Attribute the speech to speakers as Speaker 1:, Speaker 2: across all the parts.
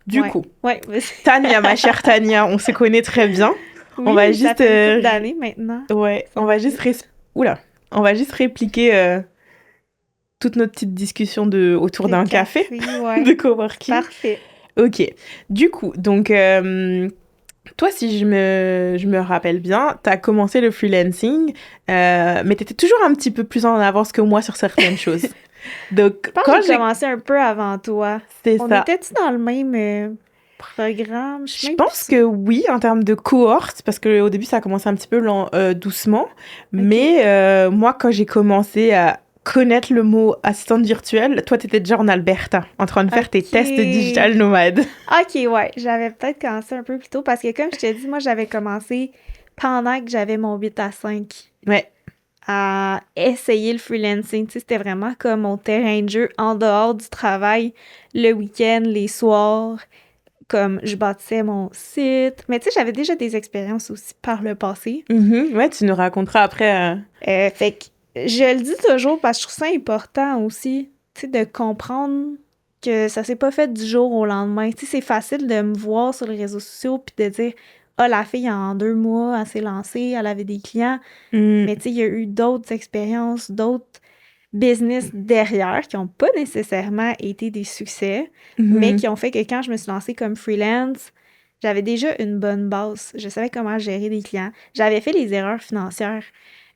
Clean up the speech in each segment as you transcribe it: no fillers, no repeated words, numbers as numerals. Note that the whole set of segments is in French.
Speaker 1: Du coup,
Speaker 2: Ouais.
Speaker 1: Tania, ma chère Tania, on se connaît très bien.
Speaker 2: Oui,
Speaker 1: On va
Speaker 2: ça
Speaker 1: juste...
Speaker 2: fait une couple d'années maintenant.
Speaker 1: Ouais,
Speaker 2: Ça
Speaker 1: on va
Speaker 2: va
Speaker 1: juste...
Speaker 2: vite.
Speaker 1: Oula. On va juste répliquer toute notre petite discussion autour
Speaker 2: Le
Speaker 1: d'un café
Speaker 2: café,
Speaker 1: de
Speaker 2: ouais.
Speaker 1: coworking.
Speaker 2: Parfait.
Speaker 1: Ok. Du coup, donc... toi, si je me rappelle bien, tu as commencé le freelancing, mais tu étais toujours un petit peu plus en avance que moi sur certaines choses.
Speaker 2: Je
Speaker 1: Donc,
Speaker 2: pense que
Speaker 1: quand
Speaker 2: j'ai commencé un peu avant toi.
Speaker 1: C'est
Speaker 2: On
Speaker 1: ça.
Speaker 2: était-tu dans le même programme? Je suis
Speaker 1: Je
Speaker 2: même plus
Speaker 1: pense
Speaker 2: sûre.
Speaker 1: que oui, en termes de cohorte, parce qu'au début, ça a commencé un petit peu doucement.
Speaker 2: Ok.
Speaker 1: Mais moi, quand j'ai commencé à connaître le mot assistante virtuelle, toi, tu étais déjà en Alberta, en train de faire tes tests de digital
Speaker 2: Ok.
Speaker 1: nomade.
Speaker 2: Ok, ouais. J'avais peut-être commencé un peu plus tôt parce que, comme je te dis, moi, j'avais commencé pendant que j'avais mon 8 à 5
Speaker 1: Ouais.
Speaker 2: à essayer le freelancing. Tu sais, c'était vraiment comme mon terrain de jeu en dehors du travail, le week-end, les soirs. Comme je bâtissais mon site. Mais tu sais, j'avais déjà des expériences aussi par le passé.
Speaker 1: Mhm. Ouais, tu nous raconteras après.
Speaker 2: Fait que je le dis toujours parce que je trouve ça important aussi, tu sais, de comprendre que ça s'est pas fait du jour au lendemain. Tu sais, c'est facile de me voir sur les réseaux sociaux puis de dire ah, la fille, en 2 mois, elle s'est lancée, elle avait des clients.
Speaker 1: Mhm.
Speaker 2: Mais tu sais, il y a eu d'autres expériences, d'autres business derrière qui n'ont pas nécessairement été des succès, mais
Speaker 1: Mhm.
Speaker 2: qui ont fait que quand je me suis lancée comme freelance, j'avais déjà une bonne base. Je savais comment gérer des clients. J'avais fait les erreurs financières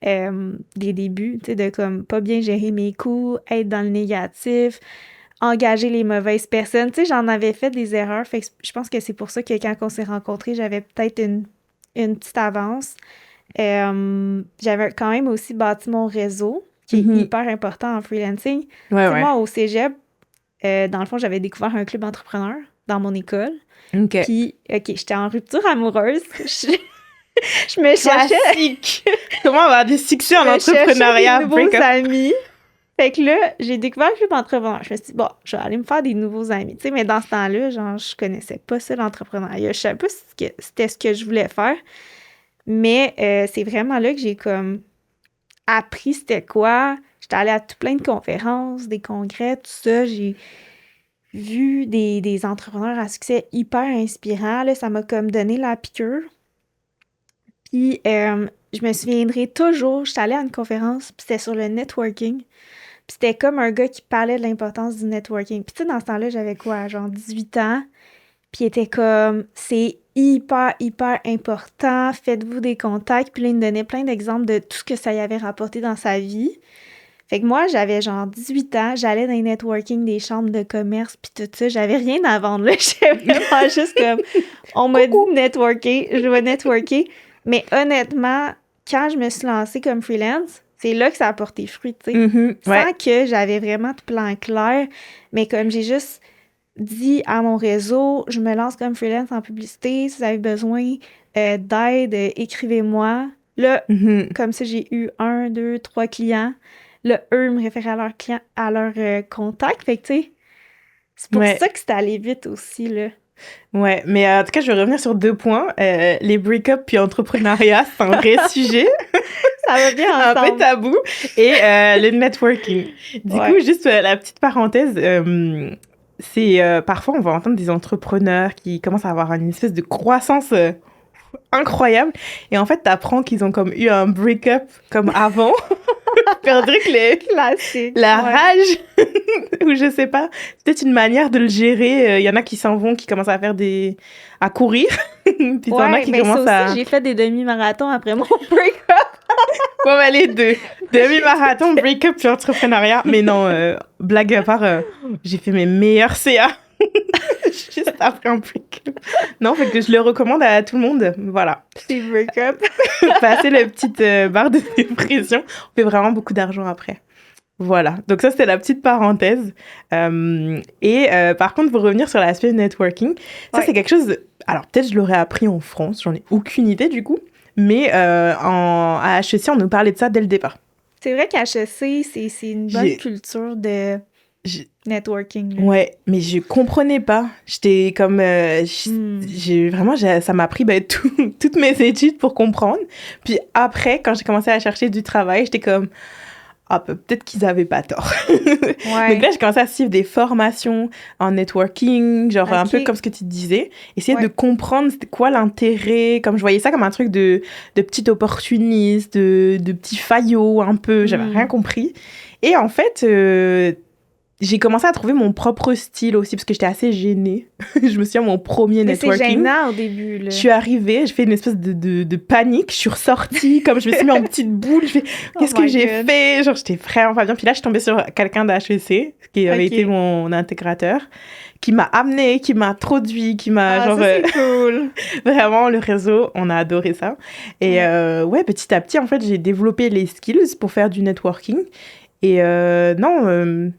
Speaker 2: des débuts, tu sais, de comme pas bien gérer mes coûts, être dans le négatif, engager les mauvaises personnes. Tu sais, j'en avais fait des erreurs. Fait que je pense que c'est pour ça que quand on s'est rencontrés, j'avais peut-être une petite avance. J'avais quand même aussi bâti mon réseau, qui est
Speaker 1: Mhm.
Speaker 2: hyper important en freelancing. Tu
Speaker 1: Ouais,
Speaker 2: sais,
Speaker 1: ouais.
Speaker 2: moi, au cégep, dans le fond, j'avais découvert un club entrepreneur dans mon école.
Speaker 1: Ok.
Speaker 2: Puis, OK, j'étais en rupture amoureuse. Je me cherchais,
Speaker 1: Classique. Comment avoir du succès en
Speaker 2: je me cherchais des
Speaker 1: entrepreneuriat?
Speaker 2: nouveaux
Speaker 1: Break up.
Speaker 2: amis. Fait que là, j'ai découvert le club entrepreneur. Je me suis dit, bon, je vais aller me faire des nouveaux amis. Tu sais, mais dans ce temps-là, genre, je connaissais pas ça, l'entrepreneuriat. Je savais pas si c'était ce que je voulais faire. Mais c'est vraiment là que j'ai comme appris c'était quoi. J'étais allée à tout plein de conférences, des congrès, tout ça. J'ai vu des entrepreneurs à succès hyper inspirants. Là, ça m'a comme donné la piqûre. Puis je me souviendrai toujours, j'étais allée à une conférence, puis c'était sur le networking. Puis c'était comme un gars qui parlait de l'importance du networking. Puis tu sais, dans ce temps-là, j'avais quoi, genre 18 ans. Puis il était comme, c'est hyper, hyper important, faites-vous des contacts. Puis là, il me donnait plein d'exemples de tout ce que ça y avait rapporté dans sa vie. Fait que moi, j'avais genre 18 ans, j'allais dans les networking des chambres de commerce, puis tout ça. J'avais rien à vendre, là. J'étais vraiment juste comme, on m'a dit
Speaker 1: Coucou.
Speaker 2: de networker, je vais networker. Mais honnêtement, quand je me suis lancée comme freelance, c'est là que ça a porté fruit, tu sais.
Speaker 1: Mhm. Ouais.
Speaker 2: Sans que j'avais vraiment de plan clair, mais comme j'ai juste dit à mon réseau, je me lance comme freelance en publicité, si vous avez besoin d'aide, écrivez-moi. Là,
Speaker 1: Mhm.
Speaker 2: comme ça, j'ai eu 1, 2, 3 clients. Là, eux me référaient à leurs clients, à leurs contacts. Fait que, tu sais, c'est pour
Speaker 1: Ouais.
Speaker 2: ça que c'est allé vite aussi, là.
Speaker 1: Ouais, mais en tout cas, je vais revenir sur 2 points. Les break-up puis entrepreneuriat, c'est un vrai sujet,
Speaker 2: Ça va bien
Speaker 1: un peu
Speaker 2: ensemble.
Speaker 1: tabou. Et le networking. Du coup,
Speaker 2: Ouais.
Speaker 1: juste la petite parenthèse, c'est parfois on va entendre des entrepreneurs qui commencent à avoir une espèce de croissance incroyable. Et en fait, t'apprends qu'ils ont comme eu un break-up comme avant. Pour dire que
Speaker 2: Classique.
Speaker 1: la
Speaker 2: Ouais.
Speaker 1: rage, ou je sais pas, c'est peut-être une manière de le gérer. Il y en a qui s'en vont, qui commencent à courir. Puis il y en a
Speaker 2: Ouais,
Speaker 1: qui
Speaker 2: mais ça
Speaker 1: commencent
Speaker 2: aussi,
Speaker 1: à...
Speaker 2: j'ai fait des demi-marathons après mon break-up.
Speaker 1: Bon, bah, les deux. Demi-marathon, break-up, puis entrepreneuriat. Mais non, blague à part, j'ai fait mes meilleurs CA. Juste après un break-up. Non, fait que je le recommande à tout le monde. Voilà.
Speaker 2: Des break-up.
Speaker 1: Passer la petite barre de dépression, on fait vraiment beaucoup d'argent après. Voilà, donc ça c'était la petite parenthèse. Par contre, pour revenir sur l'aspect networking, ça
Speaker 2: Ouais.
Speaker 1: c'est quelque chose... Alors peut-être je l'aurais appris en France, j'en ai aucune idée du coup, mais à HEC on nous parlait de ça dès le départ.
Speaker 2: C'est vrai qu'HEC, c'est une bonne
Speaker 1: J'ai-
Speaker 2: culture de
Speaker 1: j'ai-
Speaker 2: networking, là.
Speaker 1: Ouais, mais je comprenais pas. J'étais comme... ça m'a pris toutes mes études pour comprendre. Puis après, quand j'ai commencé à chercher du travail, j'étais comme... peut-être qu'ils avaient pas tort.
Speaker 2: Ouais.
Speaker 1: Donc là, j'ai commencé à suivre des formations en networking, genre un peu
Speaker 2: Ok.
Speaker 1: comme ce que tu disais. Essayer de
Speaker 2: Ouais.
Speaker 1: comprendre c'était quoi l'intérêt. Comme je voyais ça comme un truc de petit opportuniste, de petit faillot un peu. J'avais rien
Speaker 2: Hmm.
Speaker 1: compris. Et en fait, j'ai commencé à trouver mon propre style aussi parce que j'étais assez gênée. Je me souviens, mon premier
Speaker 2: Mais c'est
Speaker 1: networking.
Speaker 2: gênant au début,
Speaker 1: Je
Speaker 2: là.
Speaker 1: suis arrivée, j'ai fait une espèce de panique. Je suis ressortie, comme je me suis mis en petite boule. Je fais,
Speaker 2: Oh
Speaker 1: qu'est-ce que
Speaker 2: my
Speaker 1: j'ai
Speaker 2: God.
Speaker 1: fait? Genre, j'étais vraiment pas bien. Puis là, je suis tombée sur quelqu'un d'HEC, qui avait été
Speaker 2: Ok.
Speaker 1: mon intégrateur, qui m'a amenée, qui m'a introduit, qui m'a,
Speaker 2: Ah,
Speaker 1: genre,
Speaker 2: ça, c'est cool.
Speaker 1: vraiment, le réseau, on a adoré ça. Et
Speaker 2: Ouais.
Speaker 1: ouais, petit à petit, en fait, j'ai développé les skills pour faire du networking. Et non,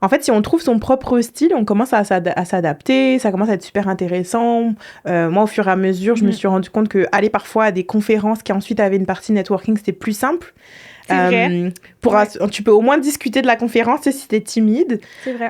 Speaker 1: en fait, si on trouve son propre style, on commence à s'adapter, ça commence à être super intéressant. Moi, au fur et à mesure, je me
Speaker 2: Mhm.
Speaker 1: suis rendu compte que aller parfois à des conférences qui ensuite avaient une partie networking, c'était plus simple.
Speaker 2: C'est vrai. Ouais.
Speaker 1: Tu peux au moins discuter de la conférence tu sais, si t'es timide.
Speaker 2: C'est vrai.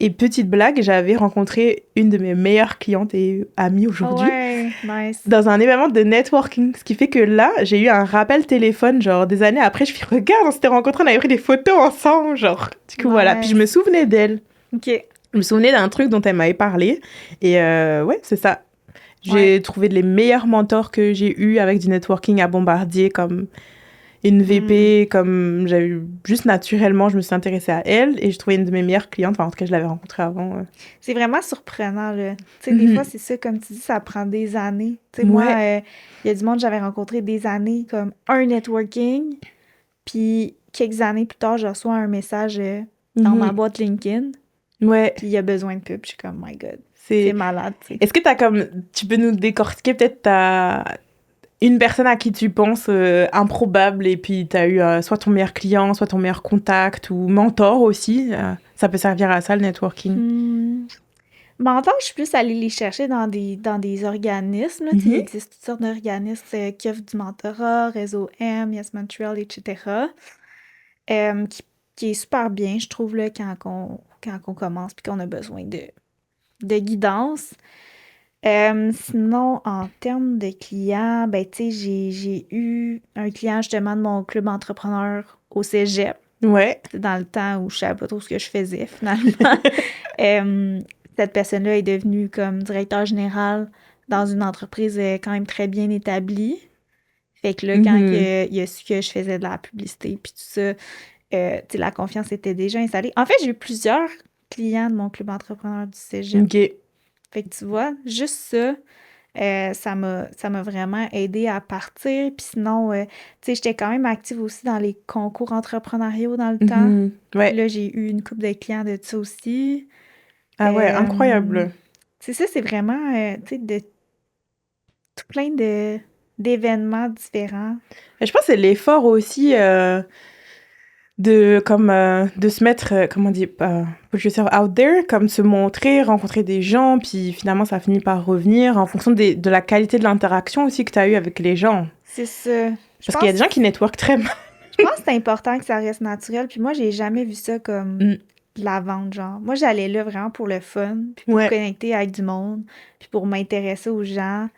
Speaker 1: Et petite blague, j'avais rencontré une de mes meilleures clientes et amies
Speaker 2: Ah
Speaker 1: aujourd'hui
Speaker 2: ouais, nice.
Speaker 1: dans un événement de networking. Ce qui fait que là, j'ai eu un rappel téléphone, genre des années après, je me suis dit, regarde, on s'était rencontrés, on avait pris des photos ensemble, genre. Du coup, voilà. Puis je me
Speaker 2: Nice.
Speaker 1: souvenais d'elle.
Speaker 2: Ok.
Speaker 1: Je me souvenais d'un truc dont elle m'avait parlé. Et ouais, c'est ça.
Speaker 2: Ouais.
Speaker 1: J'ai trouvé les meilleurs mentors que j'ai eus avec du networking à Bombardier, comme une
Speaker 2: Hmm.
Speaker 1: VP, comme j'avais eu juste naturellement, je me suis intéressée à elle et j'ai trouvé une de mes meilleures clientes. Enfin, en tout cas, je l'avais rencontrée avant.
Speaker 2: C'est vraiment surprenant, là. Tu sais, des fois, c'est ça, comme tu dis, ça prend des années. Tu sais, moi,
Speaker 1: Ouais.
Speaker 2: il y a du monde que j'avais rencontré des années, comme un networking, puis quelques années plus tard, je reçois un message dans ma
Speaker 1: Mhm.
Speaker 2: boîte LinkedIn,
Speaker 1: Ouais.
Speaker 2: puis il y a besoin de pub. Je suis comme, my God, c'est
Speaker 1: C'est...
Speaker 2: malade, tu sais.
Speaker 1: Est-ce que t'as comme... Tu peux nous décortiquer peut-être une personne à qui tu penses improbable et puis tu as eu soit ton meilleur client, soit ton meilleur contact ou mentor aussi. Ça peut servir à ça le networking.
Speaker 2: Hmm. Mentor, je suis plus allée les chercher dans des organismes. Là. Tu sais, il
Speaker 1: Mhm.
Speaker 2: existe toutes sortes d'organismes qui offrent du mentorat, Réseau M, Yes Montreal, etc. euh, qui, qui est super bien, je trouve, là, quand on commence puis qu'on a besoin de guidance. Sinon, en termes de clients, ben, tu sais, j'ai eu un client justement de mon club entrepreneur au cégep.
Speaker 1: Ouais.
Speaker 2: C'est dans le temps où je savais pas trop ce que je faisais, finalement. Euh, Cette personne-là est devenue comme directeur général dans une entreprise quand même très bien établie. Fait que là, quand
Speaker 1: Mhm.
Speaker 2: il a su que je faisais de la publicité puis tout ça, tu sais, la confiance était déjà installée. En fait, j'ai eu plusieurs clients de mon club entrepreneur du cégep.
Speaker 1: Ok.
Speaker 2: Fait que tu vois, juste ça, ça m'a vraiment aidé à partir. Puis sinon, tu sais, j'étais quand même active aussi dans les concours entrepreneuriaux dans le temps.
Speaker 1: Mhm.
Speaker 2: Puis
Speaker 1: Ouais.
Speaker 2: là, j'ai eu une couple de clients de ça aussi.
Speaker 1: Ah ouais,
Speaker 2: Euh,
Speaker 1: incroyable.
Speaker 2: c'est ça, c'est vraiment, tu sais, de tout plein d'événements différents.
Speaker 1: Et je pense que c'est l'effort aussi de se mettre, comment on dit, put yourself out there, comme se montrer, rencontrer des gens, puis finalement ça finit par revenir en fonction de la qualité de l'interaction aussi que tu as eu avec les gens.
Speaker 2: C'est ça.
Speaker 1: Parce qu'il y a des gens qui networkent très mal.
Speaker 2: Je pense que c'est important que ça reste naturel. Puis moi, j'ai jamais vu ça comme
Speaker 1: Mm.
Speaker 2: de la vente, genre. Moi, j'allais là vraiment pour le fun, puis pour
Speaker 1: Ouais.
Speaker 2: connecter avec du monde, puis pour m'intéresser aux gens.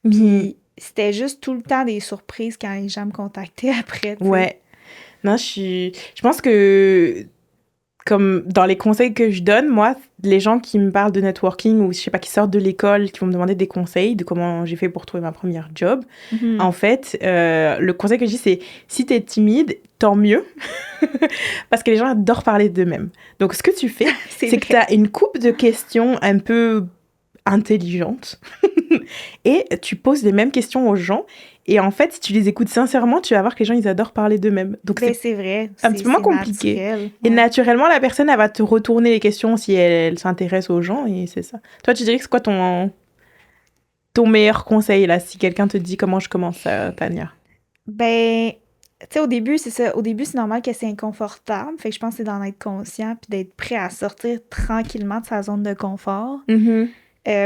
Speaker 1: Mhm.
Speaker 2: Puis c'était juste tout le temps des surprises quand les gens me contactaient après, tu sais.
Speaker 1: Ouais. Non, je pense que, comme dans les conseils que je donne, moi, les gens qui me parlent de networking ou, je sais pas, qui sortent de l'école, qui vont me demander des conseils de comment j'ai fait pour trouver ma première job,
Speaker 2: Mhm.
Speaker 1: en fait, le conseil que je dis, c'est si t'es timide, tant mieux. Parce que les gens adorent parler d'eux-mêmes. Donc, ce que tu fais,
Speaker 2: C'est
Speaker 1: c'est que tu
Speaker 2: vrai.
Speaker 1: as une coupe de questions un peu intelligentes et tu poses les mêmes questions aux gens. Et en fait, si tu les écoutes sincèrement, tu vas voir que les gens, ils adorent parler d'eux-mêmes. Donc,
Speaker 2: Ben,
Speaker 1: c'est
Speaker 2: c'est vrai.
Speaker 1: un petit peu moins
Speaker 2: C'est
Speaker 1: compliqué.
Speaker 2: naturel.
Speaker 1: Et
Speaker 2: Ouais.
Speaker 1: naturellement, la personne, elle va te retourner les questions si elle s'intéresse aux gens. Et c'est ça. Toi, tu dirais que c'est quoi ton meilleur conseil, là, si quelqu'un te dit comment je commence, Tania?
Speaker 2: Ben, tu sais, au début, c'est ça. Au début, c'est normal que c'est inconfortable. Fait que je pense que c'est d'en être conscient puis d'être prêt à sortir tranquillement de sa zone de confort.
Speaker 1: Mhm.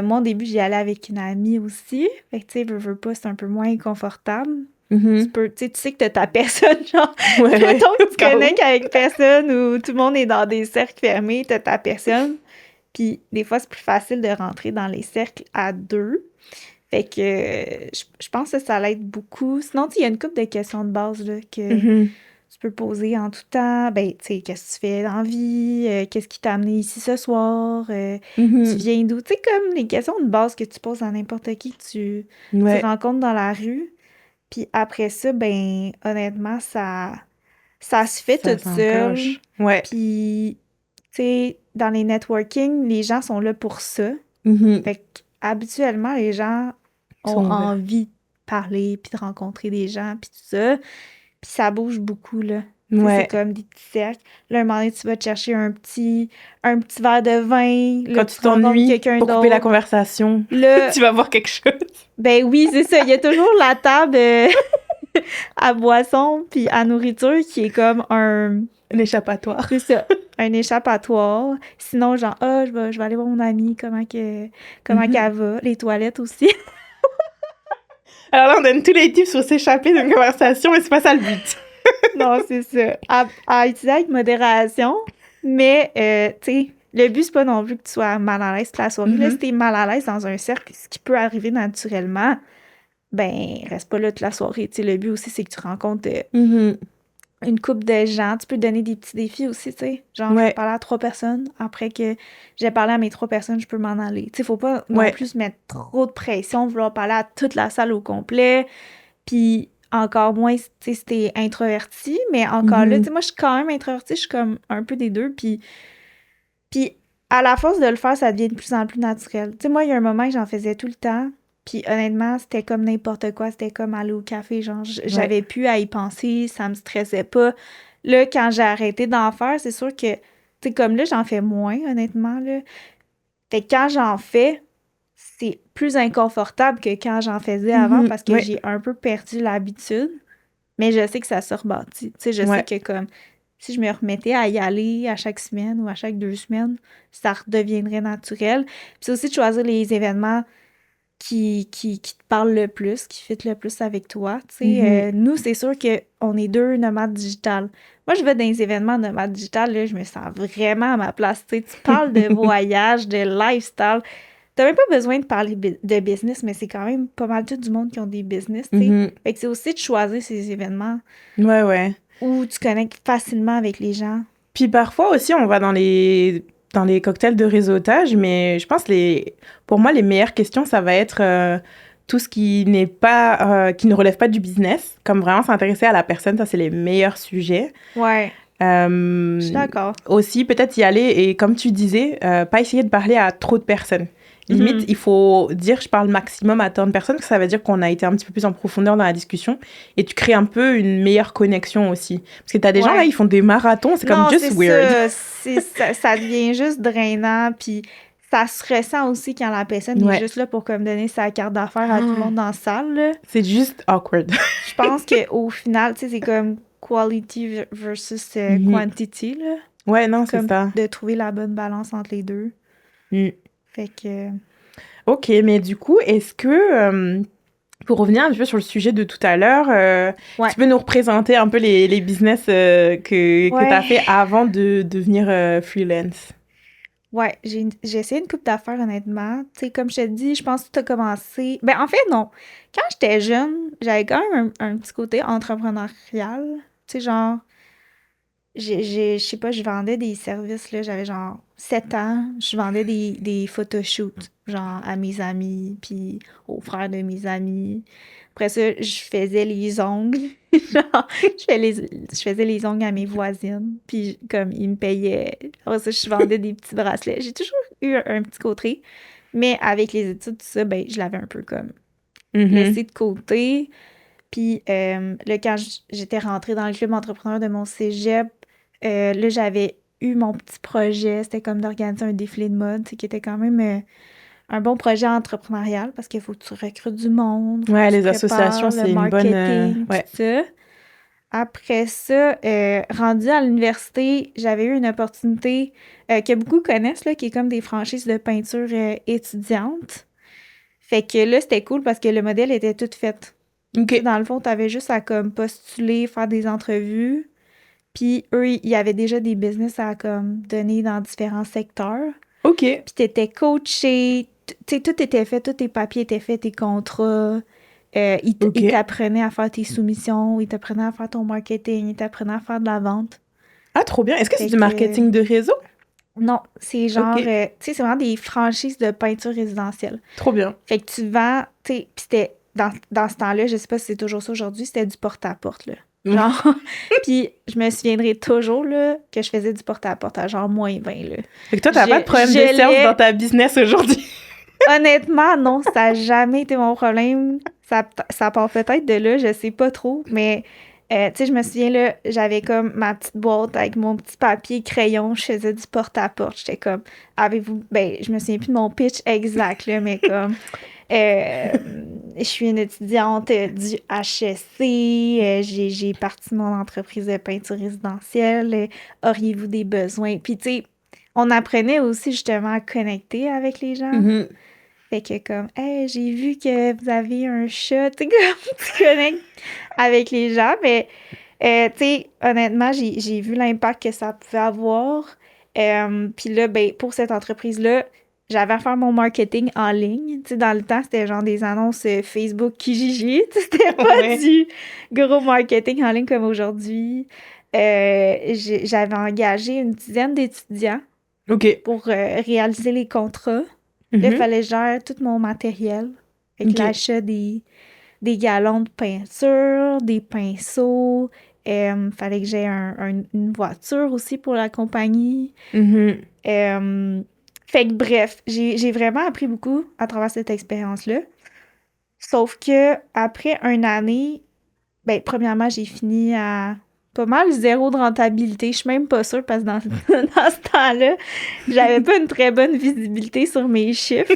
Speaker 2: Moi, au début, j'y allais avec une amie aussi. Fait que, tu sais, veux pas, c'est un peu moins confortable.
Speaker 1: Mhm.
Speaker 2: Tu sais que t'as ta personne, genre,
Speaker 1: Ouais, ouais.
Speaker 2: mettons que tu
Speaker 1: Cas
Speaker 2: connais
Speaker 1: où.
Speaker 2: qu'avec personne ou tout le monde est dans des cercles fermés, t'as ta personne. Puis des fois, c'est plus facile de rentrer dans les cercles à deux. Fait que je pense que ça l'aide beaucoup. Sinon, tu sais, il y a une couple de questions de base là, que
Speaker 1: Mhm.
Speaker 2: Tu peux poser en tout temps, ben, tu sais, qu'est-ce que tu fais dans la vie, qu'est-ce qui t'a amené ici ce soir, tu viens d'où? Tu sais, comme les questions de base que tu poses à n'importe qui que tu
Speaker 1: Ouais,
Speaker 2: rencontres dans la rue. Puis après ça, ben, honnêtement, ça se fait
Speaker 1: ça
Speaker 2: toute seule.
Speaker 1: s'enclenche. Ouais.
Speaker 2: Puis, tu sais, dans les networking, les gens sont là pour ça.
Speaker 1: Mhm.
Speaker 2: Fait que, habituellement, les gens
Speaker 1: Ils
Speaker 2: ont
Speaker 1: sont ouverts.
Speaker 2: envie de parler, puis de rencontrer des gens, puis tout ça. Puis ça bouge beaucoup, là. Tu sais, c'est
Speaker 1: Ouais.
Speaker 2: comme des petits cercles. Là, un moment donné, tu vas te chercher un petit verre de vin. Là,
Speaker 1: Quand
Speaker 2: tu
Speaker 1: tu
Speaker 2: rencontres
Speaker 1: t'ennuies,
Speaker 2: quelqu'un
Speaker 1: pour couper la
Speaker 2: d'autre.
Speaker 1: conversation,
Speaker 2: Là,
Speaker 1: tu vas voir quelque chose.
Speaker 2: ben oui, c'est ça. Il y a toujours la table à boisson puis à nourriture qui est comme
Speaker 1: Un échappatoire.
Speaker 2: c'est ça, un échappatoire. Sinon, genre, ah, je vais aller voir mon amie, comment
Speaker 1: Mhm.
Speaker 2: qu'elle va. Les toilettes aussi.
Speaker 1: Alors là, on donne tous les tips pour s'échapper d'une conversation, mais c'est pas ça le but.
Speaker 2: Non, c'est ça. À utiliser avec modération, mais, tu sais, le but, c'est pas non plus que tu sois mal à l'aise toute la soirée. Là, si
Speaker 1: Mhm.
Speaker 2: t'es mal à l'aise dans un cercle, ce qui peut arriver naturellement, ben, reste pas là toute la soirée. Tu sais, le but aussi, c'est que tu rencontres
Speaker 1: Mhm.
Speaker 2: une couple de gens. Tu peux te donner des petits défis aussi, tu sais. Genre, je vais
Speaker 1: Ouais,
Speaker 2: parler à 3 personnes. Après que j'ai parlé à mes 3 personnes, je peux m'en aller. Tu sais, faut pas non
Speaker 1: ouais.
Speaker 2: plus se mettre trop de pression, vouloir parler à toute la salle au complet. Puis encore moins, tu sais, si t'es introverti. Mais encore là, tu
Speaker 1: Mhm.
Speaker 2: sais, moi, je suis quand même introvertie. Je suis comme un peu des deux. Puis à la force de le faire, ça devient de plus en plus naturel. Tu sais, moi, il y a un moment que j'en faisais tout le temps. Puis honnêtement, c'était comme n'importe quoi. C'était comme aller au café. Genre,
Speaker 1: Ouais.
Speaker 2: j'avais plus à y penser. Ça me stressait pas. Là, quand j'ai arrêté d'en faire, c'est sûr que, tu sais, comme là, j'en fais moins, honnêtement, là. Fait que quand j'en fais, c'est plus inconfortable que quand j'en faisais avant
Speaker 1: Mhm.
Speaker 2: parce que
Speaker 1: Ouais.
Speaker 2: j'ai un peu perdu l'habitude. Mais je sais que ça se rebâtit. Tu sais, je sais
Speaker 1: Ouais.
Speaker 2: que comme si je me remettais à y aller à chaque semaine ou à chaque 2 semaines, ça redeviendrait naturel. Puis c'est aussi de choisir les événements qui te parlent le plus, qui fit le plus avec toi. Tu
Speaker 1: Mhm.
Speaker 2: sais, nous, c'est sûr qu'on est deux nomades digitales. Moi, je vais dans les événements nomades digitales, là, je me sens vraiment à ma place. Tu sais, tu parles de voyage, de lifestyle. T'as même pas besoin de parler de business, mais c'est quand même pas mal tout du monde qui ont des business, tu sais.
Speaker 1: Mhm.
Speaker 2: Fait que c'est aussi de choisir ces événements
Speaker 1: Ouais, ouais.
Speaker 2: où tu connectes facilement avec les gens.
Speaker 1: Puis parfois aussi, on va dans les cocktails de réseautage, mais je pense pour moi, les meilleures questions, ça va être tout ce qui n'est pas, qui ne relève pas du business, comme vraiment s'intéresser à la personne, ça c'est les meilleurs sujets.
Speaker 2: Ouais, je suis
Speaker 1: Euh,
Speaker 2: d'accord.
Speaker 1: Aussi, peut-être y aller et comme tu disais, pas essayer de parler à trop de personnes. Limite,
Speaker 2: Mhm.
Speaker 1: il faut dire je parle maximum à tant de personnes, que ça veut dire qu'on a été un petit peu plus en profondeur dans la discussion et tu crées un peu une meilleure connexion aussi. Parce que t'as des gens là,
Speaker 2: Ouais.
Speaker 1: ils font des marathons, c'est comme
Speaker 2: Non, c'est
Speaker 1: just weird.
Speaker 2: ça. Ça devient juste drainant, puis ça se ressent aussi quand la personne est
Speaker 1: Ouais.
Speaker 2: juste là pour comme donner sa carte d'affaires à tout le monde dans la salle, là.
Speaker 1: C'est juste awkward.
Speaker 2: Je pense qu'au final, tu sais, c'est comme quality versus
Speaker 1: Mhm.
Speaker 2: quantity, là.
Speaker 1: Ouais, non, c'est
Speaker 2: Comme
Speaker 1: ça.
Speaker 2: de trouver la bonne balance entre les deux.
Speaker 1: Mm.
Speaker 2: Fait que,
Speaker 1: Ok, mais du coup, est-ce que, pour revenir un petit peu sur le sujet de tout à l'heure,
Speaker 2: ouais.
Speaker 1: tu peux nous représenter un peu les business que tu as fait
Speaker 2: Ouais.
Speaker 1: avant de devenir freelance?
Speaker 2: Ouais, j'ai essayé une coupe d'affaires, honnêtement. Tu sais, comme je te dis, je pense que tout a commencé. Ben, en fait, non. Quand j'étais jeune, j'avais quand même un petit côté entrepreneurial. Tu sais, genre, je sais pas, je vendais des services, là. J'avais genre 7 ans. Je vendais des photoshoots, genre, à mes amis, puis aux frères de mes amis. Après ça, je faisais les ongles. Genre, je faisais les ongles à mes voisines. Puis, comme, ils me payaient. Après ça, je vendais des petits bracelets. J'ai toujours eu un petit côté. Mais avec les études, tout ça, ben, je l'avais un peu comme
Speaker 1: Mhm.
Speaker 2: laissé de côté. Puis, là, quand j'étais rentrée dans le club entrepreneur de mon cégep, là, j'avais eu mon petit projet. C'était comme d'organiser un défilé de mode, tu sais, qui était quand même un bon projet entrepreneurial parce qu'il faut que tu recrutes du monde, faut
Speaker 1: Ouais,
Speaker 2: que tu
Speaker 1: les associations,
Speaker 2: prépares le
Speaker 1: c'est une bonne...
Speaker 2: marketing, tout
Speaker 1: ouais.
Speaker 2: ça. Après ça, rendue à l'université, j'avais eu une opportunité que beaucoup connaissent, là, qui est comme des franchises de peinture étudiante. Fait que là, c'était cool parce que le modèle était tout fait.
Speaker 1: Ok.
Speaker 2: Tu sais, dans le fond, t'avais juste à comme postuler, faire des entrevues. Puis eux, il y avait déjà des business à comme donner dans différents secteurs.
Speaker 1: Ok.
Speaker 2: Puis t'étais coaché, tu sais, tout était fait, tous tes papiers étaient faits, tes contrats.
Speaker 1: OK.
Speaker 2: Ils t'apprenaient à faire tes soumissions, ils t'apprenaient à faire ton marketing, ils t'apprenaient à faire de la vente.
Speaker 1: Ah, trop bien. Est-ce que c'est
Speaker 2: Fait
Speaker 1: du
Speaker 2: que
Speaker 1: marketing de réseau?
Speaker 2: non, c'est genre,
Speaker 1: OK.
Speaker 2: tu sais, c'est vraiment des franchises de peinture résidentielle.
Speaker 1: Trop bien.
Speaker 2: Fait que tu vends, tu sais, pis c'était, dans ce temps-là, je sais pas si c'est toujours ça aujourd'hui, c'était du porte-à-porte, là. Genre, puis je me souviendrai toujours, là, que je faisais du porte-à-porte à genre -20, là.
Speaker 1: Fait que toi, t'as pas de problème de sales dans ta business aujourd'hui.
Speaker 2: Honnêtement, non, ça n'a jamais été mon problème. Ça part peut-être de là, je sais pas trop, mais tu sais, je me souviens, là, j'avais comme ma petite boîte avec mon petit papier crayon, je faisais du porte-à-porte. J'étais comme, avez-vous... Ben, je me souviens plus de mon pitch exact, là, mais comme, je suis une étudiante du HEC, j'ai parti mon entreprise de peinture résidentielle, auriez-vous des besoins? Puis, tu sais, on apprenait aussi justement à connecter avec les gens.
Speaker 1: Mhm.
Speaker 2: Fait que comme, hey, j'ai vu que vous avez un chat, tu sais, comme tu connectes avec les gens, mais, tu sais, honnêtement, j'ai vu l'impact que ça pouvait avoir. Puis là, ben, pour cette entreprise-là, j'avais à faire mon marketing en ligne. Tu sais, dans le temps, c'était genre des annonces Facebook Kijiji. Tu sais, c'était pas
Speaker 1: Ouais.
Speaker 2: du gros marketing en ligne comme aujourd'hui. J'avais engagé une dizaine d'étudiants
Speaker 1: OK.
Speaker 2: pour réaliser les contrats. Là, il
Speaker 1: Mhm.
Speaker 2: fallait gérer tout mon matériel. Avec
Speaker 1: OK.
Speaker 2: l'achat des galons de peinture, des pinceaux. Fallait que j'aie une voiture aussi pour la compagnie.
Speaker 1: Mhm.
Speaker 2: Fait que bref, j'ai vraiment appris beaucoup à travers cette expérience-là. Sauf que après une année, ben, premièrement, j'ai fini à pas mal zéro de rentabilité. Je suis même pas sûre parce que dans ce temps-là, j'avais pas une très bonne visibilité sur mes chiffres.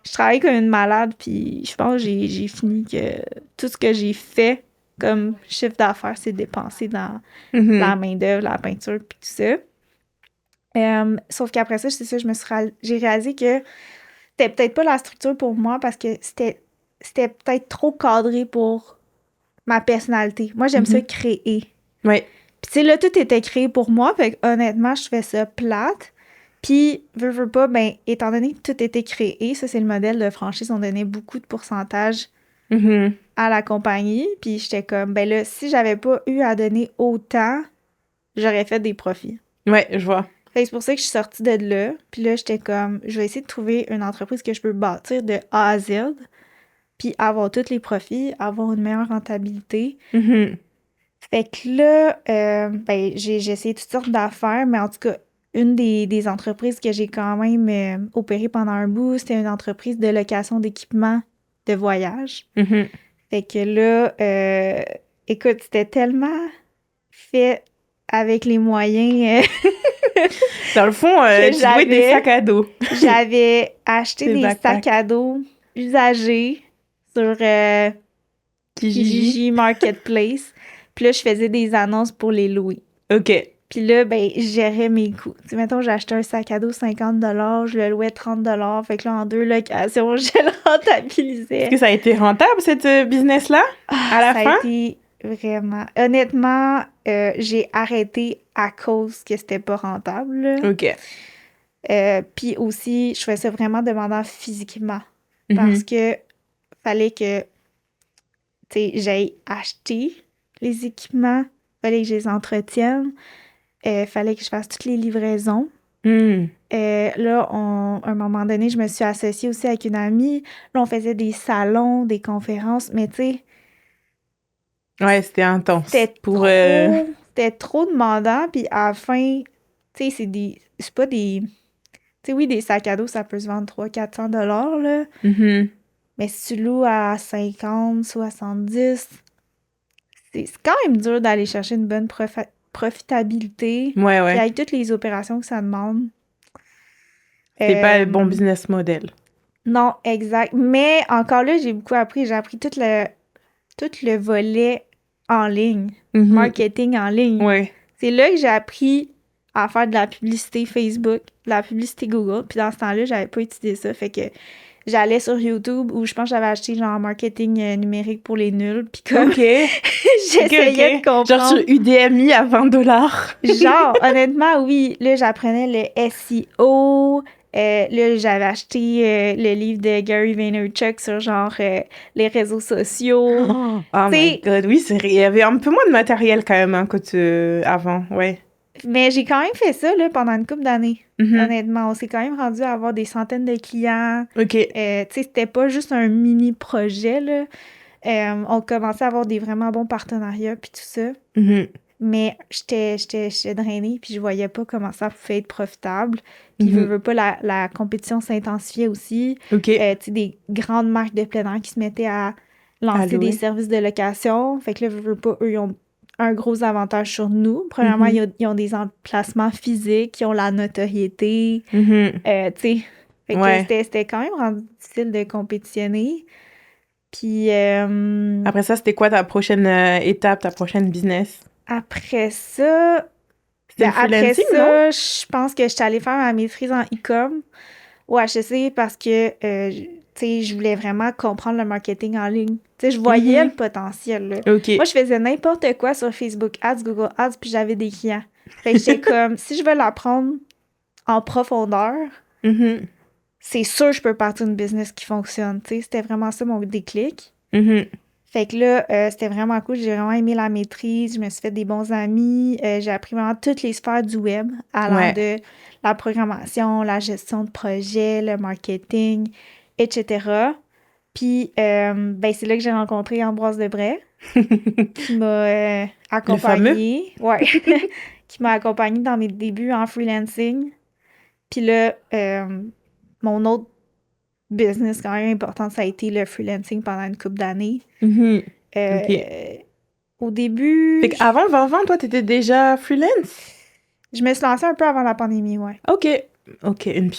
Speaker 2: Je travaillais comme une malade, puis je pense que j'ai fini que tout ce que j'ai fait comme chiffre d'affaires, c'est dépensé dans
Speaker 1: Mhm.
Speaker 2: la main-d'œuvre, la peinture, puis tout ça. Sauf qu'après ça, c'est ça, j'ai réalisé que c'était peut-être pas la structure pour moi parce que c'était peut-être trop cadré pour ma personnalité. Moi, j'aime ça créer.
Speaker 1: Ouais.
Speaker 2: Puis tu sais, là, tout était créé pour moi, fait que honnêtement, je fais ça plate. Puis, veux pas, ben, étant donné que tout était créé, ça, c'est le modèle de franchise, on donnait beaucoup de pourcentage
Speaker 1: Mhm.
Speaker 2: à la compagnie. Puis j'étais comme, ben là, si j'avais pas eu à donner autant, j'aurais fait des profits.
Speaker 1: Ouais, je vois.
Speaker 2: Fait que c'est pour ça que je suis sortie de là. Puis là, j'étais comme, je vais essayer de trouver une entreprise que je peux bâtir de A à Z, puis avoir tous les profits, avoir une meilleure rentabilité.
Speaker 1: Mhm.
Speaker 2: Fait que là, ben, j'ai essayé toutes sortes d'affaires, mais en tout cas, une des entreprises que j'ai quand même opérée pendant un bout, c'était une entreprise de location d'équipements de voyage.
Speaker 1: Mhm.
Speaker 2: Fait que là, écoute, c'était tellement fait avec les moyens
Speaker 1: Dans le fond,
Speaker 2: que
Speaker 1: tu louais des sacs à dos.
Speaker 2: j'avais acheté
Speaker 1: Des
Speaker 2: des
Speaker 1: backpacks.
Speaker 2: sacs à dos usagés sur Kijiji Marketplace. Puis là, je faisais des annonces pour les louer.
Speaker 1: OK.
Speaker 2: Puis là, ben, je gérais mes coûts. Tu sais, mettons, j'ai acheté un sac à dos 50 je le louais 30 fait que là, en 2 locations, je le rentabilisais.
Speaker 1: Est-ce que ça a été rentable, cette business-là, à la
Speaker 2: Ça
Speaker 1: fin?
Speaker 2: a été vraiment... Honnêtement, j'ai arrêté à cause que c'était pas rentable, là.
Speaker 1: OK.
Speaker 2: Puis aussi, je trouvais ça vraiment demandant physiquement.
Speaker 1: Mhm.
Speaker 2: Parce que fallait que, tu sais, j'aille acheter les équipements, fallait que je les entretienne, fallait que je fasse toutes les livraisons.
Speaker 1: Mm.
Speaker 2: Là, à un moment donné, je me suis associée aussi avec une amie. Là, on faisait des salons, des conférences, mais tu sais,
Speaker 1: Ouais, c'était intense.
Speaker 2: c'était trop demandant. Puis à la fin, tu sais, c'est pas des... Tu sais, oui, des sacs à dos, ça peut se vendre 300-400 $, là.
Speaker 1: Mhm.
Speaker 2: Mais si tu loues à 50, 70, c'est quand même dur d'aller chercher une bonne profitabilité.
Speaker 1: Ouais,
Speaker 2: Puis
Speaker 1: ouais.
Speaker 2: avec toutes les opérations que ça demande.
Speaker 1: C'est pas le bon business model.
Speaker 2: Non, exact. Mais encore là, j'ai beaucoup appris. J'ai appris tout le volet en ligne,
Speaker 1: Mhm.
Speaker 2: marketing en ligne.
Speaker 1: Ouais.
Speaker 2: C'est là que j'ai appris à faire de la publicité Facebook, de la publicité Google. Puis dans ce temps-là, j'avais pas utilisé ça. Fait que j'allais sur YouTube où je pense que j'avais acheté genre marketing numérique pour les nuls. Puis comme
Speaker 1: OK.
Speaker 2: j'essayais de comprendre.
Speaker 1: Genre sur Udemy à 20 $.
Speaker 2: Genre, honnêtement, oui. Là, j'apprenais le SEO. Là, j'avais acheté le livre de Gary Vaynerchuk sur genre les réseaux sociaux.
Speaker 1: Oh
Speaker 2: Tu
Speaker 1: my
Speaker 2: sais,
Speaker 1: god, oui, c'est vrai. Il y avait un peu moins de matériel quand même hein, avant, ouais.
Speaker 2: mais j'ai quand même fait ça là, pendant une couple d'années.
Speaker 1: Mhm.
Speaker 2: Honnêtement, on s'est quand même rendu à avoir des centaines de clients.
Speaker 1: Ok.
Speaker 2: Tu sais, c'était pas juste un mini projet, là. On commençait à avoir des vraiment bons partenariats, puis tout ça.
Speaker 1: Mhm.
Speaker 2: Mais j'étais drainée, puis je voyais pas comment ça pouvait être profitable. Puis,
Speaker 1: Mhm.
Speaker 2: veux pas, la compétition s'intensifiait aussi.
Speaker 1: Ok.
Speaker 2: Tu sais, des grandes marques de plein air qui se mettaient à lancer
Speaker 1: Allô,
Speaker 2: des
Speaker 1: ouais.
Speaker 2: services de location. Fait que là, veux pas, eux, ils ont un gros avantage sur nous. Premièrement,
Speaker 1: Mhm.
Speaker 2: ils ont des emplacements physiques, ils ont la notoriété.
Speaker 1: Mhm.
Speaker 2: Tu sais, fait que
Speaker 1: Ouais.
Speaker 2: c'était quand même rendu difficile de compétitionner. Puis
Speaker 1: Après ça, c'était quoi ta prochaine étape, ta prochaine business?
Speaker 2: après ça,
Speaker 1: C'était le
Speaker 2: après
Speaker 1: freelancing, non?
Speaker 2: ça, je pense que j'étais allée faire ma maîtrise en e-com au HEC parce que, tu sais, je voulais vraiment comprendre le marketing en ligne. Tu sais, je voyais le
Speaker 1: Mhm.
Speaker 2: potentiel, là. Moi,
Speaker 1: Ok.
Speaker 2: je faisais n'importe quoi sur Facebook Ads, Google Ads, puis j'avais des clients. Fait que j'étais comme, si je veux l'apprendre en profondeur,
Speaker 1: Mhm.
Speaker 2: c'est sûr que je peux partir d'une business qui fonctionne. Tu sais, c'était vraiment ça mon déclic.
Speaker 1: Mhm.
Speaker 2: Fait que là, c'était vraiment cool. J'ai vraiment aimé la maîtrise. Je me suis fait des bons amis. J'ai appris vraiment toutes les sphères du web, allant
Speaker 1: Ouais.
Speaker 2: de la programmation, la gestion de projet, le marketing, etc. Puis, ben, c'est là que j'ai rencontré Ambroise Debray, qui m'a
Speaker 1: Le fameux?
Speaker 2: accompagnée. Ouais, qui m'a accompagnée dans mes débuts en freelancing. Puis là, mon autre business quand même important, ça a été le freelancing pendant une couple d'années.
Speaker 1: Mhm. Ok.
Speaker 2: Euh, Au
Speaker 1: Fait
Speaker 2: début,
Speaker 1: qu'avant 2020, toi, t'étais déjà freelance?
Speaker 2: je me suis lancée un peu avant la pandémie, ouais.
Speaker 1: Ok. Ok,
Speaker 2: Comme
Speaker 1: une
Speaker 2: pas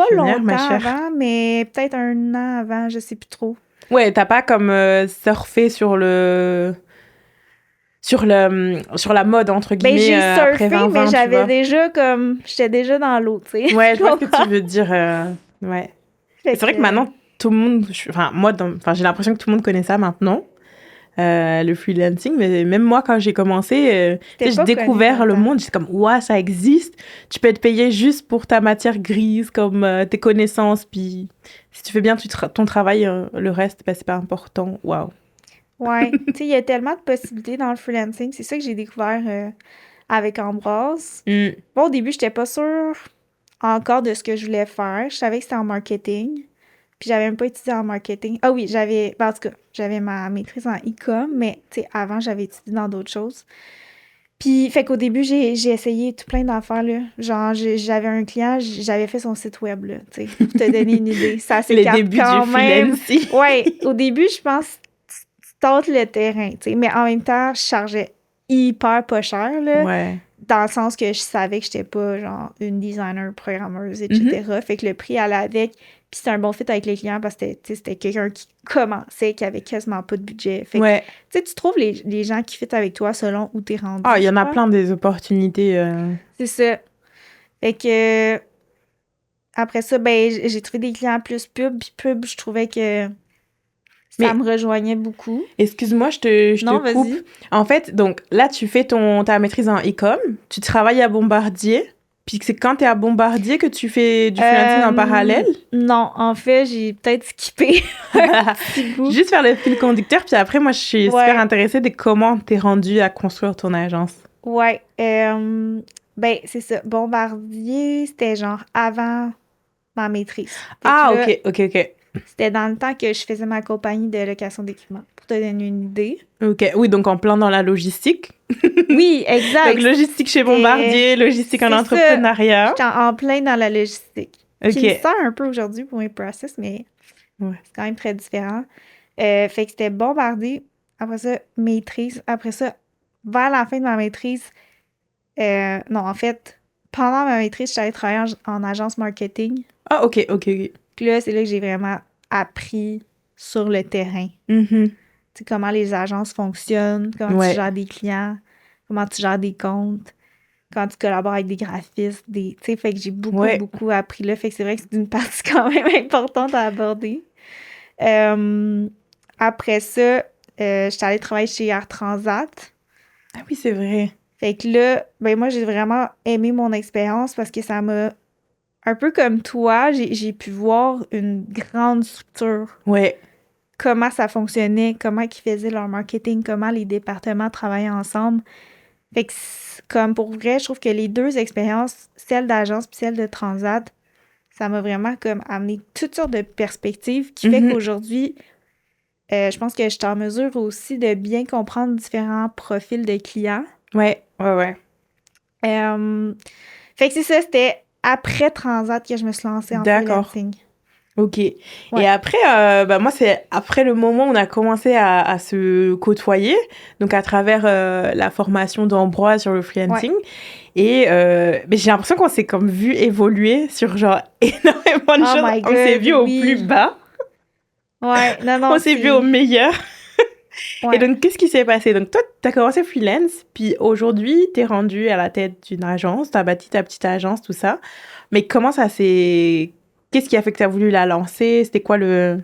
Speaker 1: pionnière, ma
Speaker 2: longtemps
Speaker 1: chère.
Speaker 2: avant, mais peut-être un an avant, je sais plus trop.
Speaker 1: Ouais, t'as pas comme surfé sur la mode, entre
Speaker 2: Ben,
Speaker 1: guillemets,
Speaker 2: j'ai
Speaker 1: après
Speaker 2: surfé, mais
Speaker 1: 2020, tu
Speaker 2: j'avais
Speaker 1: vois.
Speaker 2: déjà comme... J'étais déjà dans l'eau, tu sais.
Speaker 1: Ouais,
Speaker 2: Tu
Speaker 1: je vois ce que tu
Speaker 2: comprends?
Speaker 1: veux dire. Ouais. Et
Speaker 2: Fait
Speaker 1: c'est vrai que
Speaker 2: que...
Speaker 1: maintenant, tout le monde, enfin, moi, enfin, j'ai l'impression que tout le monde connaît ça maintenant, le freelancing. Mais même moi, quand j'ai commencé,
Speaker 2: C'était
Speaker 1: tu sais, j'ai
Speaker 2: pas connu dans
Speaker 1: découvert
Speaker 2: le
Speaker 1: le
Speaker 2: temps.
Speaker 1: monde. J'étais comme, ouais, ça existe. Tu peux être payé juste pour ta matière grise, comme tes connaissances. Puis si tu fais bien ton travail, le reste, bah, c'est pas important. Waouh.
Speaker 2: Ouais. Tu sais, il y a tellement de possibilités dans le freelancing. C'est ça que j'ai découvert avec Ambroise.
Speaker 1: Mm.
Speaker 2: Bon, au début, j'étais pas sûre encore de ce que je voulais faire. Je savais que c'était en marketing. Puis j'avais même pas étudié en marketing. Ah oui, ben, en tout cas, j'avais ma maîtrise en e-com, mais tu sais, avant, j'avais étudié dans d'autres choses. Puis, fait qu'au début, j'ai essayé tout plein d'affaires, là. Genre, j'avais un client, j'avais fait son site web, là, tu sais, pour te donner une idée. Ça
Speaker 1: Les
Speaker 2: s'écarte
Speaker 1: débuts du
Speaker 2: quand même.
Speaker 1: freelancing.
Speaker 2: Ouais, au début, je pense que tu tentes le terrain, tu sais, mais en même temps, je chargeais hyper pas cher, là,
Speaker 1: Ouais.
Speaker 2: dans le sens que je savais que j'étais pas, genre, une designer, programmeuse,
Speaker 1: Mhm.
Speaker 2: etc. Fait que le prix allait avec. Puis c'était un bon fit avec les clients parce que, tu sais, c'était quelqu'un qui commençait, qui avait quasiment pas de budget. Fait que,
Speaker 1: Ouais.
Speaker 2: tu sais, tu trouves les gens qui fit avec toi selon où t'es
Speaker 1: Ah,
Speaker 2: rendu,
Speaker 1: il y
Speaker 2: je
Speaker 1: en a
Speaker 2: crois.
Speaker 1: plein des opportunités.
Speaker 2: C'est ça. Fait que, après ça, ben, j'ai trouvé des clients plus pub. Puis pub, je trouvais que ça
Speaker 1: Mais
Speaker 2: me rejoignait beaucoup.
Speaker 1: excuse-moi, je te
Speaker 2: Non,
Speaker 1: coupe.
Speaker 2: vas-y.
Speaker 1: En fait, donc là, tu fais ta maîtrise en e-com, tu travailles à Bombardier, puis c'est quand tu es à Bombardier que tu fais du freelancing en parallèle.
Speaker 2: Non, en fait, j'ai peut-être skippé un petit bout.
Speaker 1: Juste faire le fil conducteur, puis après, moi, je suis super
Speaker 2: Ouais,
Speaker 1: intéressée de comment t'es rendu à construire ton agence.
Speaker 2: ouais. Ben, c'est ça. Bombardier, c'était genre avant ma maîtrise. Fait que
Speaker 1: Ah,
Speaker 2: là,
Speaker 1: ok, ok, ok.
Speaker 2: c'était dans le temps que je faisais ma compagnie de location d'équipement, pour te donner une idée.
Speaker 1: Ok, oui, donc en plein dans la logistique.
Speaker 2: Oui,
Speaker 1: Donc
Speaker 2: exact.
Speaker 1: logistique chez
Speaker 2: C'était...
Speaker 1: Bombardier, logistique en
Speaker 2: C'est ça.
Speaker 1: entrepreneuriat.
Speaker 2: J'étais en plein dans la logistique, qui me
Speaker 1: Ok.
Speaker 2: sert un peu aujourd'hui pour mes process, mais
Speaker 1: Ouais.
Speaker 2: c'est quand même très différent. Fait que c'était bombardé. Après ça, maîtrise. Après ça, vers la fin de ma maîtrise, non, en fait, pendant ma maîtrise, je suis allée travailler en agence marketing.
Speaker 1: Ah, ok, ok, ok.
Speaker 2: Puis là, c'est là que j'ai vraiment appris sur le terrain.
Speaker 1: Mhm.
Speaker 2: Tu sais, comment les agences fonctionnent, comment tu
Speaker 1: Ouais.
Speaker 2: gères des clients, comment tu gères des comptes, quand tu collabores avec des graphistes, tu sais, fait que j'ai beaucoup,
Speaker 1: Ouais.
Speaker 2: beaucoup appris là. Fait que c'est vrai que c'est une partie quand même importante à aborder. Euh, Après ça, j'étais allée travailler chez Air Transat.
Speaker 1: Ah oui, c'est vrai.
Speaker 2: Fait que là, ben moi, j'ai vraiment aimé mon expérience parce que ça m'a un peu comme toi, j'ai pu voir une grande structure.
Speaker 1: Ouais.
Speaker 2: Comment ça fonctionnait, comment ils faisaient leur marketing, comment les départements travaillaient ensemble. Fait que, comme pour vrai, je trouve que les deux expériences, celle d'agence puis celle de transat, ça m'a vraiment comme amené toutes sortes de perspectives qui fait
Speaker 1: Mhm.
Speaker 2: qu'aujourd'hui, je pense que je suis en mesure aussi de bien comprendre différents profils de clients.
Speaker 1: Ouais.
Speaker 2: Fait que c'est ça, c'était après Transat que je me suis lancée en
Speaker 1: D'accord.
Speaker 2: freelancing.
Speaker 1: Ok. Et
Speaker 2: Ouais,
Speaker 1: après, moi, c'est après le moment où on a commencé à se côtoyer, donc à travers la formation d'Ambroise sur le
Speaker 2: ouais.
Speaker 1: freelancing. Et mais j'ai l'impression qu'on s'est comme vu évoluer sur genre énormément de
Speaker 2: Oh
Speaker 1: choses.
Speaker 2: my
Speaker 1: On s'est
Speaker 2: God,
Speaker 1: vu au plus
Speaker 2: oui.
Speaker 1: bas,
Speaker 2: Ouais, non,
Speaker 1: on
Speaker 2: non,
Speaker 1: s'est vu au
Speaker 2: c'est...
Speaker 1: meilleur. Et
Speaker 2: Ouais.
Speaker 1: donc, qu'est-ce qui s'est passé? Donc, toi, t'as commencé freelance, puis aujourd'hui, t'es rendu à la tête d'une agence, t'as bâti ta petite agence, tout ça. Mais comment ça s'est... Qu'est-ce qui a fait que t'as voulu la lancer? C'était quoi le...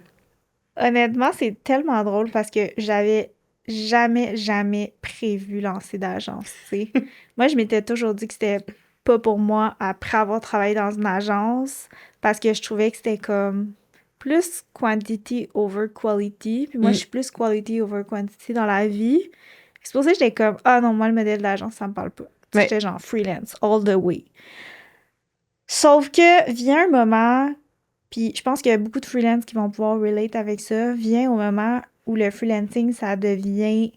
Speaker 2: Honnêtement, c'est tellement drôle parce que j'avais jamais prévu lancer d'agence, tu sais. Moi, je m'étais toujours dit que c'était pas pour moi après avoir travaillé dans une agence parce que je trouvais que c'était comme plus quantity over quality. Puis moi, je
Speaker 1: Mm.
Speaker 2: suis plus quality over quantity dans la vie. C'est pour ça que j'étais comme, ah non, moi, le modèle d'agence, ça me parle pas. Tu sais,
Speaker 1: Ouais.
Speaker 2: j'étais genre freelance, all the way. Sauf que vient un moment, puis je pense qu'il y a beaucoup de freelance qui vont pouvoir relate avec ça, vient au moment où le freelancing, ça devient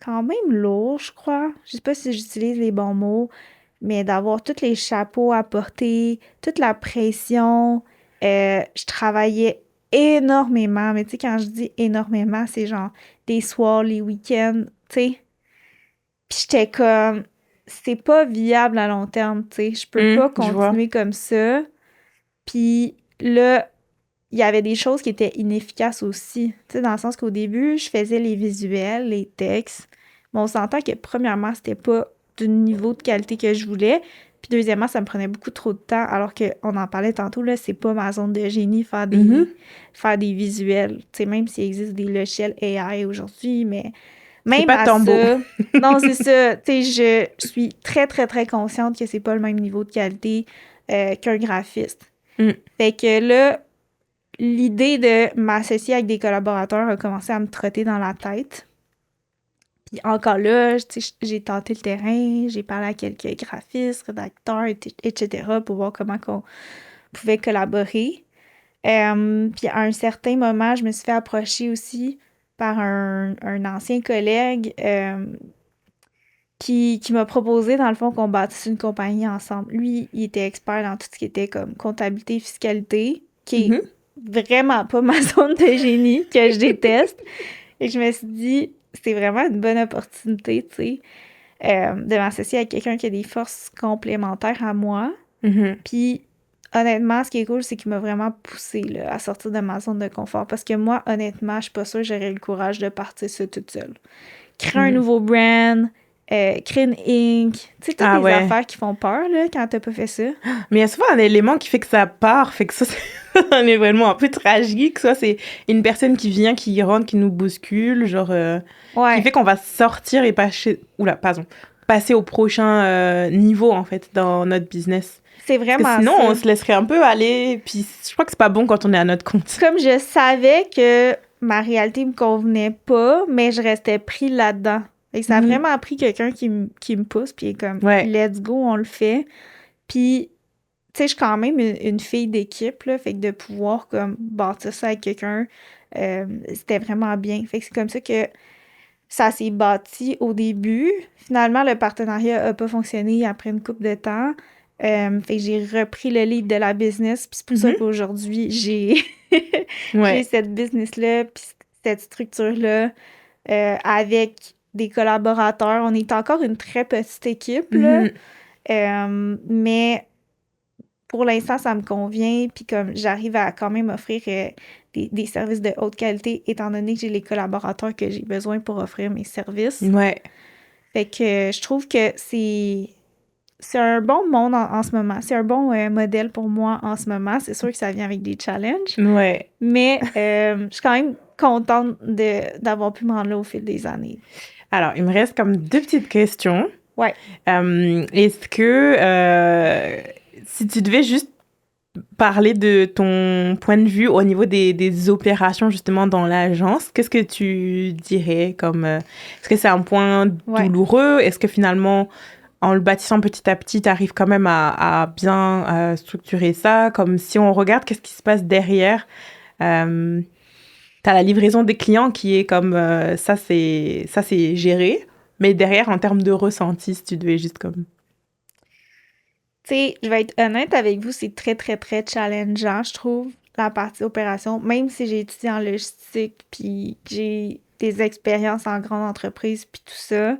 Speaker 2: quand même lourd, je crois. Je sais pas si j'utilise les bons mots, mais d'avoir tous les chapeaux à porter, toute la pression. Je travaillais énormément, mais tu sais, quand je dis énormément, c'est genre des soirs, les week-ends, tu sais. Puis j'étais comme, c'est pas viable à long terme, tu sais. Je peux pas
Speaker 1: Je vois.
Speaker 2: continuer comme ça. Puis là, il y avait des choses qui étaient inefficaces aussi. Tu sais, dans le sens qu'au début, je faisais les visuels, les textes. Mais on s'entend que premièrement, c'était pas du niveau de qualité que je voulais. Puis deuxièmement, ça me prenait beaucoup trop de temps. Alors qu'on en parlait tantôt, là, c'est pas ma zone de génie
Speaker 1: Mhm.
Speaker 2: faire des visuels. Tu sais, même s'il existe des logiciels AI aujourd'hui, mais
Speaker 1: C'est
Speaker 2: même
Speaker 1: pas
Speaker 2: à
Speaker 1: tant beau.
Speaker 2: ça, non, c'est ça. Tu sais, je suis très, très, très consciente que c'est pas le même niveau de qualité qu'un graphiste.
Speaker 1: Mm.
Speaker 2: Fait que là, l'idée de m'associer avec des collaborateurs a commencé à me trotter dans la tête. Puis encore là, tu sais, j'ai tenté le terrain, j'ai parlé à quelques graphistes, rédacteurs, etc. pour voir comment on pouvait collaborer. Puis à un certain moment, je me suis fait approcher aussi par un ancien collègue qui m'a proposé, dans le fond, qu'on bâtisse une compagnie ensemble. Lui, il était expert dans tout ce qui était comme comptabilité, fiscalité, qui est
Speaker 1: Mhm.
Speaker 2: vraiment pas ma zone de génie, que je déteste. Et je me suis dit, c'est vraiment une bonne opportunité, tu sais, de m'associer à quelqu'un qui a des forces complémentaires à moi.
Speaker 1: Mhm.
Speaker 2: Puis, honnêtement, ce qui est cool, c'est qu'il m'a vraiment poussée là, à sortir de ma zone de confort. Parce que moi, honnêtement, je suis pas sûre que j'aurais eu le courage de partir ça toute seule. Créer un
Speaker 1: Mhm.
Speaker 2: nouveau brand, créer une Inc. Tu sais, toutes
Speaker 1: Ah
Speaker 2: les
Speaker 1: ouais.
Speaker 2: affaires qui font peur là, quand t'as pas fait ça.
Speaker 1: Mais il y a souvent un élément qui fait que ça part, fait que ça, c'est un événement un peu tragique. Soit c'est une personne qui vient, qui rentre, qui nous bouscule, genre, qui
Speaker 2: Ouais,
Speaker 1: fait qu'on va sortir et passer, oula, pardon, passer au prochain niveau, en fait, dans notre business.
Speaker 2: c'est
Speaker 1: Parce que
Speaker 2: vraiment
Speaker 1: sinon, on
Speaker 2: ça.
Speaker 1: se laisserait un peu aller, puis je crois que c'est pas bon quand on est à notre compte.
Speaker 2: Comme je savais que ma réalité me convenait pas, mais je restais pris là-dedans. Et ça a
Speaker 1: Mhm.
Speaker 2: vraiment pris quelqu'un qui me pousse, puis est comme,
Speaker 1: Ouais.
Speaker 2: let's go, on le fait. Puis, tu sais, je suis quand même une fille d'équipe, là, fait que de pouvoir, comme, bâtir ça avec quelqu'un, c'était vraiment bien. Fait que c'est comme ça que ça s'est bâti au début. Finalement, le partenariat a pas fonctionné après une couple de temps. Fait que j'ai repris le lead de la business, puis c'est pour ça
Speaker 1: Mhm.
Speaker 2: qu'aujourd'hui, j'ai j'ai
Speaker 1: Ouais.
Speaker 2: cette business-là, puis cette structure-là, avec des collaborateurs. On est encore une très petite équipe, là,
Speaker 1: Mhm.
Speaker 2: mais pour l'instant, ça me convient, puis comme j'arrive à quand même offrir des services de haute qualité, étant donné que j'ai les collaborateurs que j'ai besoin pour offrir mes services.
Speaker 1: Ouais.
Speaker 2: Fait que je trouve que c'est un bon monde en ce moment. C'est un bon modèle pour moi en ce moment. C'est sûr que ça vient avec des challenges,
Speaker 1: Ouais.
Speaker 2: mais je suis quand même contente d'avoir pu me rendre là au fil des années.
Speaker 1: Alors, il me reste comme deux petites questions.
Speaker 2: Ouais.
Speaker 1: Est-ce que si tu devais juste parler de ton point de vue au niveau des opérations justement dans l'agence, qu'est-ce que tu dirais comme est-ce que c'est un point
Speaker 2: Ouais.
Speaker 1: douloureux? Est-ce que finalement en le bâtissant petit à petit, tu arrives quand même à bien structurer ça? Comme si on regarde qu'est-ce qui se passe derrière, t'as la livraison des clients qui est comme ça c'est géré, mais derrière en termes de ressenti, si tu devais juste comme
Speaker 2: Tu sais, je vais être honnête avec vous, c'est très, très, très challengeant, je trouve, la partie opération. Même si j'ai étudié en logistique, puis que j'ai des expériences en grande entreprise, puis tout ça.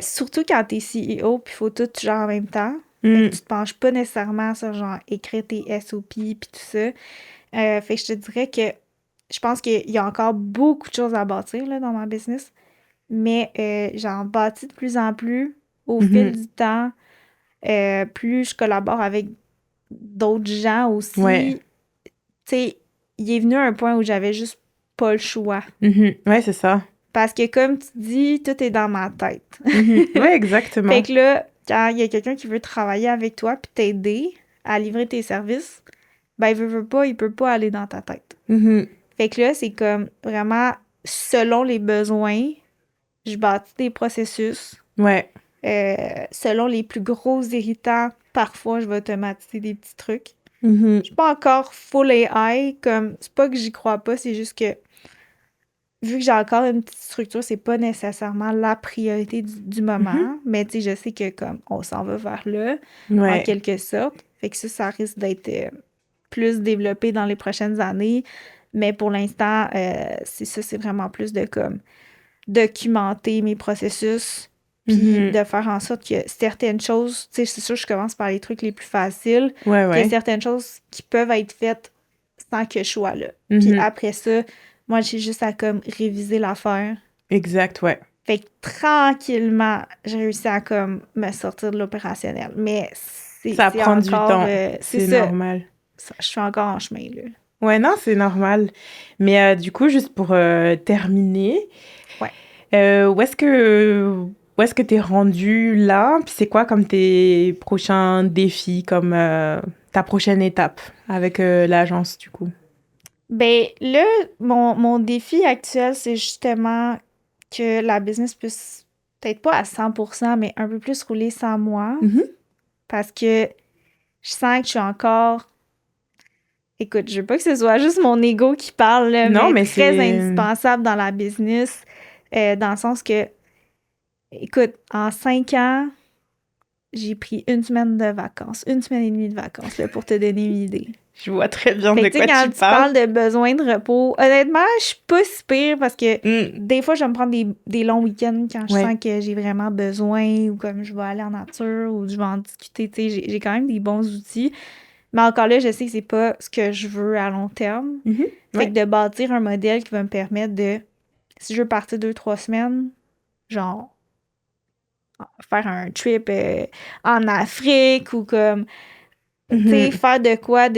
Speaker 2: Surtout quand t'es CEO, puis il faut tout genre en même temps. Fait que tu te penches pas nécessairement sur genre écrire tes SOP, puis tout ça. Fait que je te dirais que je pense qu'il y a encore beaucoup de choses à bâtir là, dans ma business. Mais j'en bâtis de plus en plus au fil du temps. Plus je collabore avec d'autres gens
Speaker 1: ouais.
Speaker 2: aussi, tu sais, il est venu un point où j'avais juste pas le choix.
Speaker 1: Ouais, c'est ça.
Speaker 2: Parce que comme tu dis, tout est dans ma tête.
Speaker 1: Ouais, exactement.
Speaker 2: Fait que là, quand il y a quelqu'un qui veut travailler avec toi puis t'aider à livrer tes services, ben veut pas, il peut pas aller dans ta tête. Fait que là, c'est comme vraiment selon les besoins, je bâtis des processus.
Speaker 1: Ouais.
Speaker 2: Selon les plus gros irritants, parfois, je vais automatiser des petits trucs. Je suis pas encore full AI, comme, c'est pas que j'y crois pas, c'est juste que, vu que j'ai encore une petite structure, c'est pas nécessairement la priorité du moment, mais tu sais, je sais que, comme, on s'en va vers là, en quelque sorte. Fait que ça risque d'être plus développé dans les prochaines années, mais pour l'instant, c'est ça, c'est vraiment plus de, comme, documenter mes processus, puis de faire en sorte que certaines choses, tu sais, c'est sûr, je commence par les trucs les plus faciles, qu'il y a certaines choses qui peuvent être faites sans que je sois là. Puis après ça, moi, j'ai juste à comme réviser l'affaire.
Speaker 1: Exact, ouais.
Speaker 2: Fait que tranquillement, j'ai réussi à comme me sortir de l'opérationnel. Mais
Speaker 1: ça prend du temps. C'est normal.
Speaker 2: Je suis encore en chemin, là.
Speaker 1: Ouais, non, c'est normal. Mais du coup, juste pour terminer, où est-ce que t'es rendu là? Puis c'est quoi comme tes prochains défis, comme ta prochaine étape avec l'agence, du coup?
Speaker 2: Ben là, mon défi actuel, c'est justement que la business puisse, peut-être pas à 100%, mais un peu plus rouler sans moi. Parce que je sens que je suis encore... Écoute, je veux pas que ce soit juste mon ego qui parle, là,
Speaker 1: non, mais
Speaker 2: très indispensable dans la business. Dans le sens que, écoute, en 5 ans, j'ai pris 1 semaine de vacances, 1 semaine et demie de vacances, là, pour te donner une idée.
Speaker 1: Je vois très bien de quoi tu parles.
Speaker 2: Quand tu parles de besoin de repos, honnêtement, je suis pas si pire parce que des fois, je vais me prendre des longs week-ends quand je sens que j'ai vraiment besoin ou comme je vais aller en nature ou je vais en discuter. Tu sais, j'ai quand même des bons outils. Mais encore là, je sais que c'est pas ce que je veux à long terme. Fait que de bâtir un modèle qui va me permettre de, si je veux partir 2-3 semaines, genre faire un trip en Afrique ou comme, tu sais, faire de quoi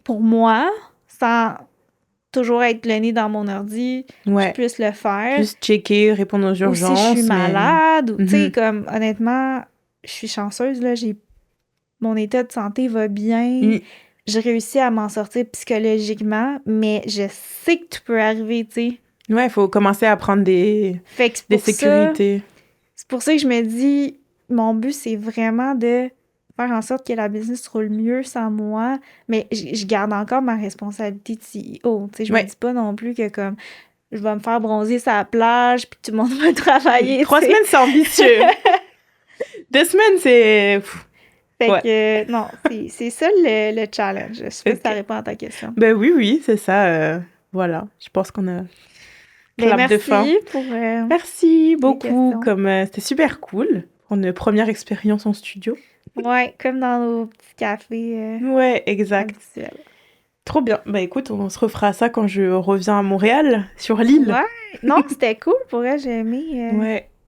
Speaker 2: pour moi, sans toujours être le nez dans mon ordi, je puisse le faire.
Speaker 1: Juste checker, répondre aux urgences.
Speaker 2: Ou si je suis malade, ou tu sais, comme, honnêtement, je suis chanceuse, là, mon état de santé va bien. J'ai réussi à m'en sortir psychologiquement, mais je sais que tout peut arriver, tu sais.
Speaker 1: Ouais, il faut commencer à prendre des sécurités.
Speaker 2: C'est pour ça que je me dis, mon but, c'est vraiment de faire en sorte que la business roule mieux sans moi, mais je garde encore ma responsabilité de CEO. Tu sais, je me dis pas non plus que comme je vais me faire bronzer sur la plage puis tout le monde va travailler.
Speaker 1: 3 semaines, c'est ambitieux. 2 semaines, c'est...
Speaker 2: Fait que, non, c'est ça le challenge. Je sais pas si ça répond à ta question.
Speaker 1: Ben oui, c'est ça. Voilà, je pense qu'on a...
Speaker 2: Merci
Speaker 1: de fin.
Speaker 2: pour
Speaker 1: merci beaucoup. C'était super cool pour une première expérience en studio.
Speaker 2: Ouais, comme dans nos petits cafés.
Speaker 1: Ouais, exact.
Speaker 2: Habituels.
Speaker 1: Trop bien. Bah écoute, on se refera ça quand je reviens à Montréal, sur l'île.
Speaker 2: Ouais. Non, c'était cool pour elle, j'ai aimé.
Speaker 1: Ouais.